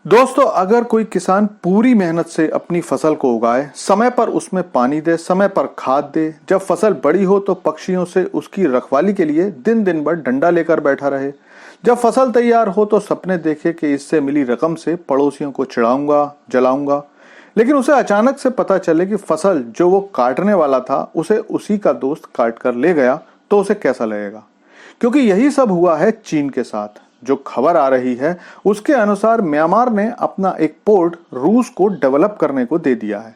दोस्तों, अगर कोई किसान पूरी मेहनत से अपनी फसल को उगाए, समय पर उसमें पानी दे, समय पर खाद दे, जब फसल बड़ी हो तो पक्षियों से उसकी रखवाली के लिए दिन दिन भर डंडा लेकर बैठा रहे, जब फसल तैयार हो तो सपने देखे कि इससे मिली रकम से पड़ोसियों को चिढ़ाऊंगा, जलाऊंगा, लेकिन उसे अचानक से पता चले कि फसल जो वो काटने वाला था उसे उसी का दोस्त काट कर ले गया, तो उसे कैसा लगेगा। क्योंकि यही सब हुआ है चीन के साथ। जो खबर आ रही है उसके अनुसार म्यांमार ने अपना एक पोर्ट रूस को डेवलप करने को दे दिया है,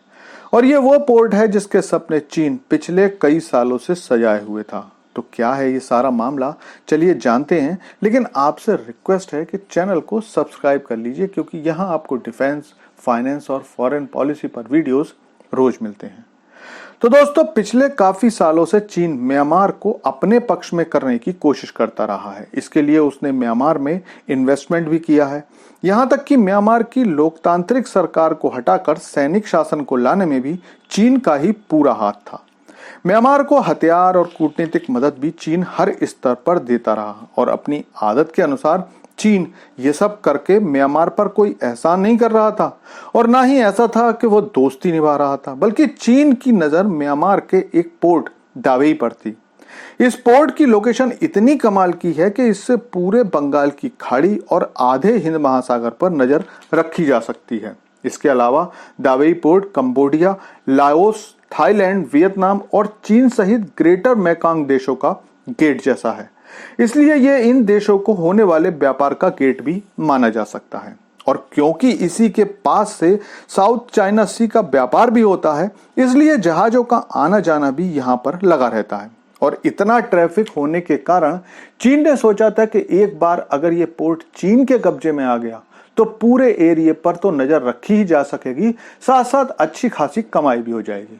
और ये वो पोर्ट है जिसके सपने चीन पिछले कई सालों से सजाए हुए था। तो क्या है ये सारा मामला, चलिए जानते हैं। लेकिन आपसे रिक्वेस्ट है कि चैनल को सब्सक्राइब कर लीजिए, क्योंकि यहाँ आपको डिफेंस, फाइनेंस और फॉरेन पॉलिसी पर वीडियोस रोज मिलते हैं। तो दोस्तों, पिछले काफी सालों से चीन म्यांमार को अपने पक्ष में करने की कोशिश करता रहा है। इसके लिए उसने म्यांमार में इन्वेस्टमेंट भी किया है। यहां तक कि म्यांमार की लोकतांत्रिक सरकार को हटाकर सैनिक शासन को लाने में भी चीन का ही पूरा हाथ था। म्यांमार को हथियार और कूटनीतिक मदद भी चीन हर स्तर पर देता रहा, और अपनी आदत के अनुसार चीन ये सब करके म्यांमार पर कोई एहसान नहीं कर रहा था, और ना ही ऐसा था कि वो दोस्ती निभा रहा था, बल्कि चीन की नजर म्यांमार के एक पोर्ट दावेई पर थी। इस पोर्ट की लोकेशन इतनी कमाल की है कि इससे पूरे बंगाल की खाड़ी और आधे हिंद महासागर पर नजर रखी जा सकती है। इसके अलावा Dawei port Cambodia, Laos, Thailand, Vietnam और चीन सहित ग्रेटर मैकांग देशों का गेट जैसा है। इसलिए ये इन देशों को होने वाले व्यापार का गेट भी माना जा सकता है। और क्योंकि इसी के पास से साउथ चाइना सी का व्यापार भी होता है, इसलिए जहाजों का आना जाना भी यहाँ पर लगा रहता है। और इतना ट्रैफिक होने के कारण चीन ने सोचा था कि एक बार अगर ये पोर्ट चीन के कब्जे में आ गया तो पूरे एरिया पर तो नजर रखी ही जा सकेगी, साथ साथ अच्छी खासी कमाई भी हो जाएगी।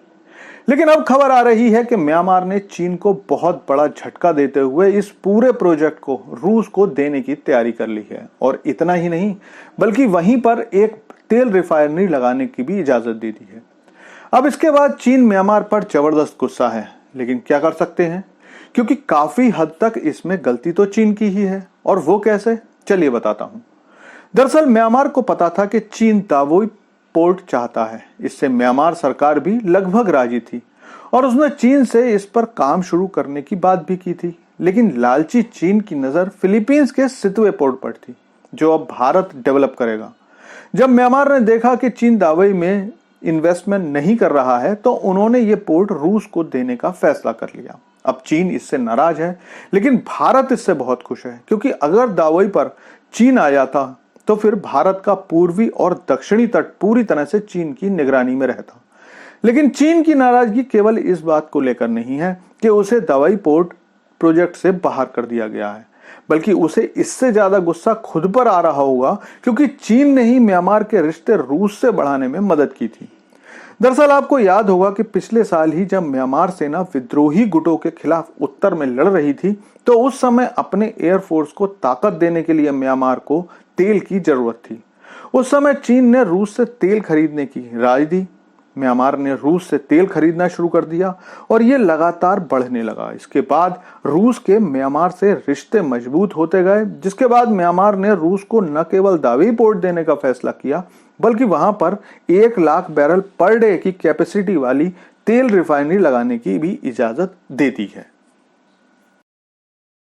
लेकिन अब खबर आ रही है कि म्यांमार ने चीन को बहुत बड़ा झटका देते हुए इस पूरे प्रोजेक्ट को रूस को देने की तैयारी कर ली है। और इतना ही नहीं, बल्कि वहीं पर एक तेल रिफाइनरी लगाने की भी इजाजत दे दी है। अब इसके बाद चीन म्यांमार पर जबरदस्त गुस्सा है, लेकिन क्या कर सकते हैं, क्योंकि काफी हद तक इसमें गलती तो चीन की ही है। और वो कैसे, चलिए बताता हूं। दरअसल म्यांमार को पता था कि चीन दावोई पोर्ट चाहता है। इससे म्यांमार सरकार भी लगभग राजी थी, और उसने चीन से इस पर काम शुरू करने की बात भी की थी। लेकिन लालची चीन की नजर फिलीपींस के सितवे पोर्ट पर थी, जो अब भारत डेवलप करेगा। जब म्यांमार ने देखा कि चीन दावोई में इन्वेस्टमेंट नहीं कर रहा है, तो उन्होंने ये पोर्ट रूस को देने का फैसला कर लिया। अब चीन इससे नाराज है, लेकिन भारत इससे बहुत खुश है, क्योंकि अगर दावोई पर चीन आ जाता तो फिर भारत का पूर्वी और दक्षिणी तट पूरी तरह से चीन की निगरानी में रहता। लेकिन चीन की नाराजगी केवल इस बात को लेकर नहीं है कि उसे दावोई पोर्ट प्रोजेक्ट से बाहर कर दिया गया है, बल्कि उसे इससे ज्यादा गुस्सा खुद पर आ रहा होगा, क्योंकि चीन ने ही म्यांमार के रिश्ते रूस से बढ़ाने में मदद की थी। दरअसल आपको याद होगा कि पिछले साल ही जब म्यांमार सेना विद्रोही गुटों के खिलाफ उत्तर में लड़ रही थी, तो उस समय अपने एयरफोर्स को ताकत देने के लिए म्यांमार को तेल की जरूरत थी। उस समय चीन ने रूस से तेल खरीदने की राय दी। म्यांमार ने रूस से तेल खरीदना शुरू कर दिया, और ये लगातार बढ़ने लगा। इसके बाद रूस के म्यांमार से रिश्ते मजबूत होते गए, जिसके बाद म्यांमार ने रूस को न केवल दावोई पोर्ट देने का फैसला किया, बल्कि वहां पर 1 लाख बैरल पर डे की कैपेसिटी वाली तेल रिफाइनरी लगाने की भी इजाजत दे दी है।